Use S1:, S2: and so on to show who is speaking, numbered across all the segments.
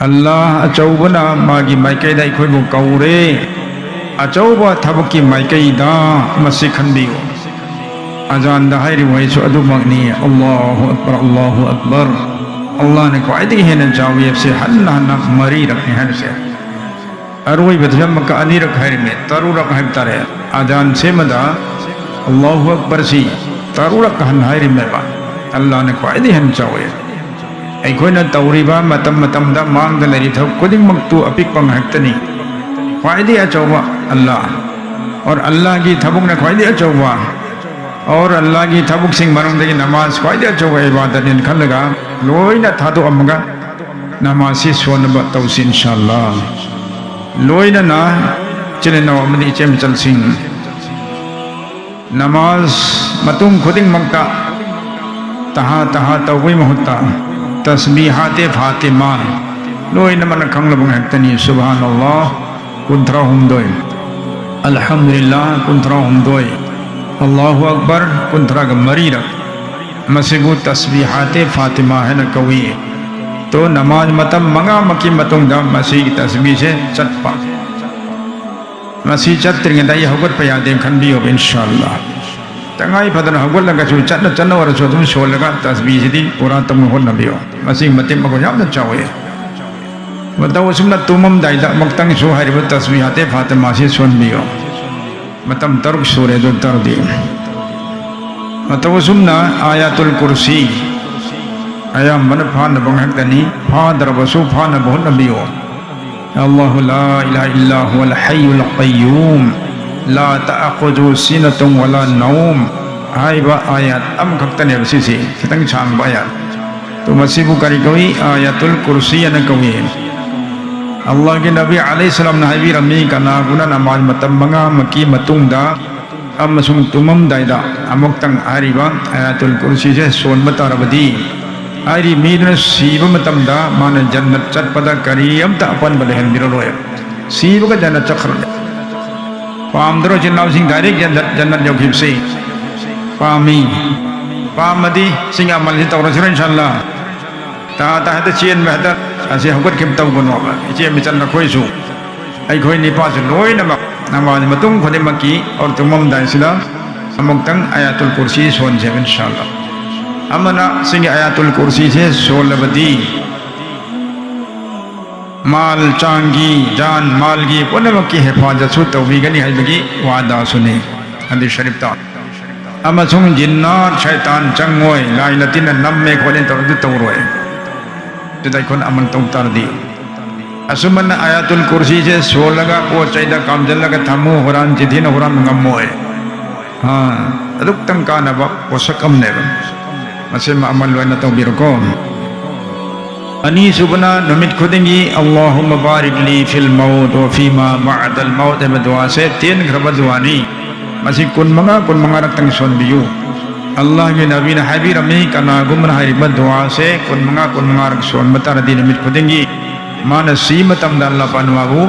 S1: Allah achawbana magi maikai da ikhoi bu kaure achawba thabaki maikai da masi khanbiyo azan da hairi wai su adu magni Allahu akbar Allahu akbar Allah ne ko aidi henen jawi se hanna na mari rakhe han se arwai bedjam ka ani rak hairi me taru rak haib tare azan se mada Allahu akbar si taru rak han hairi me ba Allah ne ko aidi hen jawi ꯑꯩꯈꯣꯏꯅ ꯇꯧꯔꯤꯕ ꯃꯇꯝ ꯃꯇꯝꯗ ꯃꯥꯡꯗ ꯂꯩꯔꯤꯕ ꯊꯕꯛ ꯈꯨꯗꯤꯡꯃꯛꯇꯨ ꯑꯄꯤꯛꯄ ꯉꯥꯛꯇꯅꯤ ꯈ꯭ꯋꯥꯏꯗꯒꯤ ꯑꯆꯧꯕ ꯑꯜꯂꯥꯍ और अल्लाह की थबुक ने ख्वाइदे अचौबा और अल्लाह की थबुक सिंह मनुंग की नमाज ख्वाइदे अचौबा इबादत इन खलगा लोइना थादो अमगा नमाज से सोनब तौसी इंशाअल्लाह लोइना ना चले नौ अमदी चेम चल सिंह नमाज मतुम खुदिंग मक्का तहा तहा तौबी महत्ता तस्बीहाते फातिमा लोइना मन खंगलबंग हक्तनी सुभानअल्लाह कुंत्रा हुमदोय अल्हम्दुलिल्लाह कुंत्रा हुमदोय अल्लाहु अकबर कुंत्रा का मरीरक मसिबु तस्बीहाते फातिमा है न कवी तो नमाज मतम मंगा मकी मतुंग दा मसी की तस्बीह से चटपा मसी चत्रिंग दा ये हगत पे यादें खंडी हो इंशाअल्लाह तंगाई फदन हगत लगा चु चन्न चन्न वर चो तुम शोल लगा तस्बीह से दी पूरा तुम हो नबियो मसी मतिम मको याद न चावे मतलब उसमें तुमम दाइदा मक्तंग सो हरिब तस्बीहाते फातिमा से सुन बियो मतम तर्क सूरे जो तर दी मतलब उसमें आयातुल कुर्सी आया मन फान बंगक दनी फादर बसु फान बहुत नबियो अल्लाहु ला इलाहा इल्ला हुवल हय्युल क़य्यूम ला तअख़ुज़ु सिनतुन वला नौम आइबा आयत अम खक्तने बसिसी खतंग छांग बायात तो मसीबु करी कवी आयातुल कुर्सी न कवी अल्लाह के नबी अलैहिस्सलाम ने हबी रमी का नागुना नमाज मतम मंगा मकी मतुंगदा अमसुंग तुमम दाइदा अमुक्तंग आरिबा आयातुल कुर्सी से सोन बतारबदी आरी मीन सीब मतमदा मान जन्नत चटपदा करियम ता अपन बलहन बिरोय सीब का जन्नत चखर पामदरो जिन्नाव सिंह डायरेक्ट जन्नत जो खिबसे पामी पामदी सिंह अमल से तौरसर इंशाअल्लाह ता ता है चेन में हता असे हगत खिम तौ बनो इचे मिचन न खोइसु आई खोइ निपा से लोय नमक नमाज मतुंग खोदे मकी और तुमम दाइसिला अमुक्तंग आयातुल कुर्सी सोन से इंशाअल्लाह अमना सिंह आयातुल कुर्सी से सोलबदी माल चांगी जान माल की पुनम की हिफाजत सु तौबीगनी हजबगी वादा सुने हदीस शरीफ ता अमसुंग जिन्नात शैतान चंगोय लाइलतिन नम्मे खोले तौदु तौरोय kon aman tong tardi asuman ayatul kursi se solaga ko chaida kamjalaga thamu horan jidina horan ngamoy ha aduk tang kana ba posakam ne masema amal wana tong birko ani subna numit khudingi allahumma barik li fil maut wa fima ba'da al maut badwa se tin graba duani masih kun manga rak tang son biyu Allah के नबी ने हबी rummy का नागुमन हरिबत दुआ से कुन मंगा रखसोन मतार दिन मिट खुदेंगी मान सीमतम दा अल्लाह पनवाबू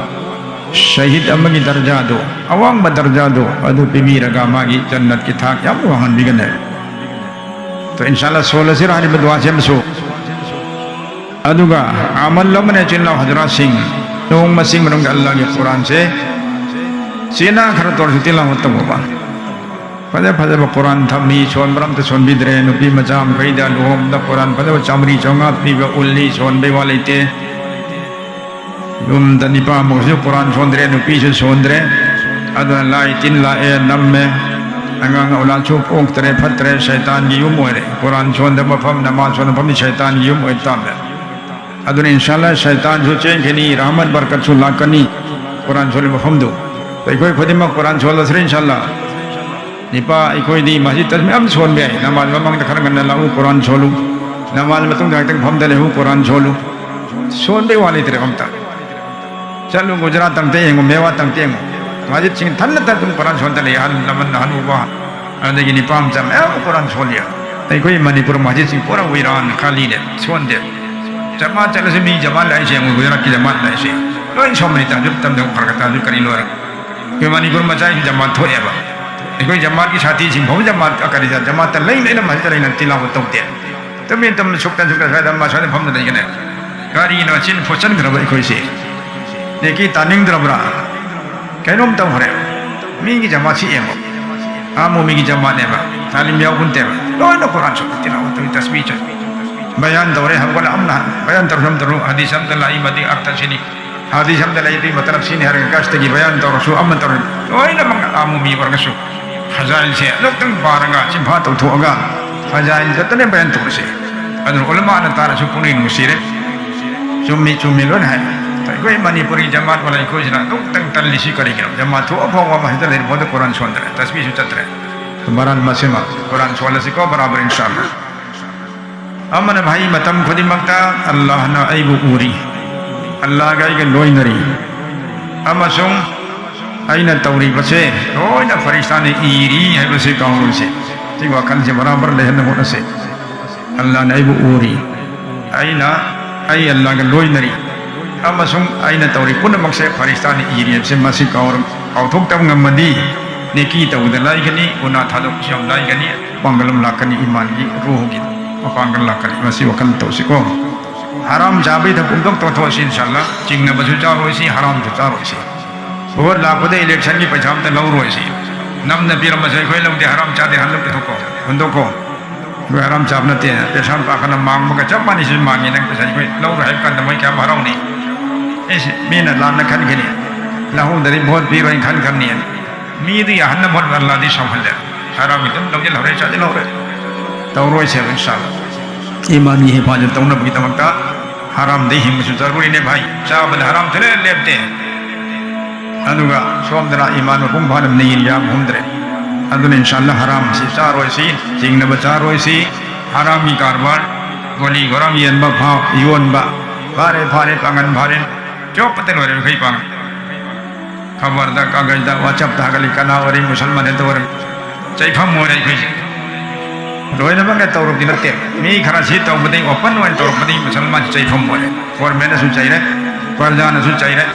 S1: शहीद अमगी दर्जा दो अवांग ब दर्जा दो अदु पिबी रगा मागी जन्नत की थाक याम वहां बिगन है तो इंशाल्लाह 16 से हरिबत दुआ से मसो अदुगा अमल लमने चिन्ना हजरत सिंह नोंग मसिंग मनों अल्लाह के कुरान से सेना खर तोर से तिलावत तबा पदे पदे कुरान थमी सोन बरम ते सोन बिद्रे नुपी मजाम खैदा लोम द कुरान पदे चामरी चोंगा पीब उल्ली सोन बे वाले ते युम द निपा मोसे कुरान सोंद्रे नुपी से सोंद्रे अदन लाई तिन ला ए नम में अंगांग उला चो पोंग तरे फतरे शैतान की युम ओरे कुरान सोन द मफम नमाज सोन फम शैतान की युम ओय ताम अदन इंशाल्लाह शैतान जो चें खनी रहमत बरकत सु लाकनी कुरान सोले मफम दो तो कोई खुदिमा कुरान सोल सरे इंशाल्लाह निपा इकोई दी मस्जिद तस्मी अब सोन बे नमाज ममंग खर गन लाऊ कुरान सोलू नमाज मतुंग तक फम दले हु कुरान सोलू सोन बे वाली तेरे हमता चलू गुजरात तंगते हेंगो मेवा तंगते हेंगो मस्जिद सिंह थन त तुम कुरान सोन दले हन लमन हनु वा अदगी निपाम जम ए कुरान सोलिया इकोई मणिपुर मस्जिद सिंह पूरा वीरान खाली दे सोन दे जमात चले से मी जमात लाई से गुजरात की जमात लाई से लोइन सोमनी ता जुत तम दे फरकता जु करी लोर के मणिपुर मचाई जमात थोएबा कोई जमात की साथी सिंह भव जमात का करी जा जमात लई लेना मस्जिद लेना तिलावत तोते तब ये तम सुक्ता शायद अम्मा शायद फम नहीं कने ꯀꯔꯤꯅꯣ ꯆꯤꯟ ꯐꯣꯠꯆꯟꯈ꯭ꯔꯕ ꯑꯩꯈꯣꯏꯁꯦ ꯅꯦꯀꯤ ꯇꯥꯅꯤꯡꯗ꯭ꯔꯕ꯭ꯔꯥ ꯀꯩꯅꯣꯝ ꯇꯧꯈ꯭ꯔꯦ ꯃꯤꯒꯤ ꯖꯃꯥꯠꯁꯤ ꯌꯦꯡꯉꯣ ꯑꯃꯨ ꯃꯤꯒꯤ ꯖꯃꯥꯠꯅꯦꯕ ꯇꯥꯂꯤꯝ ꯌꯥꯎꯕꯟꯇꯦꯕ ꯂꯣꯏꯅ ꯀꯨꯔꯥꯟ ꯁꯣꯠ ꯇꯤꯂꯥꯋꯠ ꯇꯧꯏ ꯇꯁꯕꯤꯍ ꯆꯠ ꯕꯌꯥꯟ ꯇꯧꯔꯦ ꯍꯧꯒꯠꯂ ꯑꯃꯅ ꯕꯌꯥꯟ ꯇꯧꯔꯝ ꯍꯗꯤꯁ ꯑꯝꯗ ꯂꯥꯛꯏ ꯃꯗꯤ ꯑꯔꯊꯁꯤꯅꯤ ꯍꯗꯤꯁ ꯑꯝꯗ ꯂꯩꯇꯤ ꯃꯇꯂꯕ ꯁꯤꯅꯤ ꯍꯥꯏꯔꯒ ꯀꯥꯁꯇꯒꯤ ꯕꯌꯥꯟ ꯇꯧꯔꯁꯨ ꯑꯃ ꯇꯧꯔ ꯂꯣꯏꯅꯃꯛ ꯑꯃꯨ ꯃꯤ ꯑꯣꯏꯔꯒꯁꯨ ꯐꯖꯥꯏꯜꯁꯦ ꯑꯗꯨꯛꯇꯪ ꯄꯥꯔꯒ ꯆꯤꯟꯐꯥ ꯇꯧꯊꯣꯛꯑꯒ ꯐꯖꯥꯏꯜ ꯈꯛꯇꯅꯦ ꯕꯌꯥꯟ ꯇꯧꯔꯁꯦ ꯑꯗꯨꯅ ꯎꯂꯃꯥꯅ ꯇꯥꯔꯁꯨ ꯄꯨꯛꯅꯤꯡ ꯅꯨꯡꯁꯤꯔꯦ ꯆꯨꯝꯃꯤ ꯆꯨꯝꯃꯤ ꯂꯣꯏꯅ ꯍꯥꯏ ꯑꯩꯈꯣꯏ ꯃꯅꯤꯄꯨꯔꯤ ꯖꯃꯥꯠ ꯋꯥꯂꯥ ꯑꯩꯈꯣꯏꯁꯤꯅ ꯑꯗꯨꯛꯇꯪ ꯇꯜꯂꯤꯁꯤ ꯀꯔꯤꯒꯤꯅꯣ ꯖꯃꯥꯠ ꯊꯣꯛꯑ ꯐꯥꯎꯕ ꯃꯁꯤꯗ ꯂꯩꯔꯤꯕ ꯐꯥꯎꯗ ꯀꯨꯔꯥꯟ ꯁꯣꯟꯗ꯭ꯔꯦ ꯇꯁꯕꯤꯍꯁꯨ ꯆꯠꯇ꯭ꯔꯦ ꯃꯔꯥꯟ ꯃꯁꯤꯃ ꯀꯨꯔꯥꯟ ꯁꯣꯜꯂꯁꯤꯀꯣ ꯕꯔꯥꯕꯔ ꯏꯟꯁꯥꯑꯜꯂꯥ amana bhai matam khudimakta allahna aibu uri allah ga aiga loinari amasung aina tauri base loina farishani iri haibase kauruse ti wakal je barabar lehna honase allah na aibu uri aina ai allah ga loinari amasung aina tauri punamakse farishani iri se masi kaur kauthok tam ngamadi neki tawda laigani una thadok syam laigani pangalam lakani iman gi ruh gi pangal lakani masi wakal tausiko haram jabi da pundok to thosi inshallah jingna basu charoisi haram to charoisi और लापदे election की पछाम ते लौ रोइसी नम न पीर मसे कोई लौ दे हराम चादे hello के थको हुंदो को कोई हराम चाप न ते पेशाब पाखना मांग मग जब मानी से मांगी न पेशा कोई लौ रहे का न मैं क्या भराऊ नहीं ऐसे मीन लान न खन गनी लहू दरी बहुत पीर इन खन करनी है मीद या हन्न बहुत अल्लाह दी संभल जा हराम इतन लौ जे लौरे चादे लौरे तो रोइसे इंशाल्लाह ईमानी हिफाजत तौन बगी तमक्ता हराम दे हिम जरूरी ने भाई चाबल हराम थे लेते aduga somdana iman mapung phanam nei yam humdre aduna inshallah haram si charoisi jingna ba charoisi harami karbar goli goram yen ba pha yon ba phare pangan phare chop paten wore khai pang khabar da kagaj da whatsapp da gali kana wore musalman en tawar chaifam more khai roina bang tawro dinatte mi khara si taw badai open wan tawro badai musalman chaifam more government su chaire parjana su chaire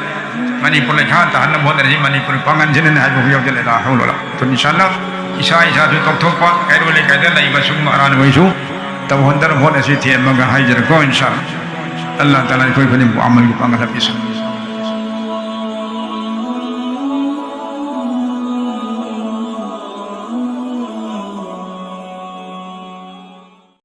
S1: Manipur le khan ta han mo ne Manipur pangan jinen hai bu yau de la hawla to inshallah isa ju tok tok pa kai ro le kai da lai ba sum aran wai su ta hondar mo ne si the ma ga hai jar ko inshallah Allah taala koi bani amal ki pangal habis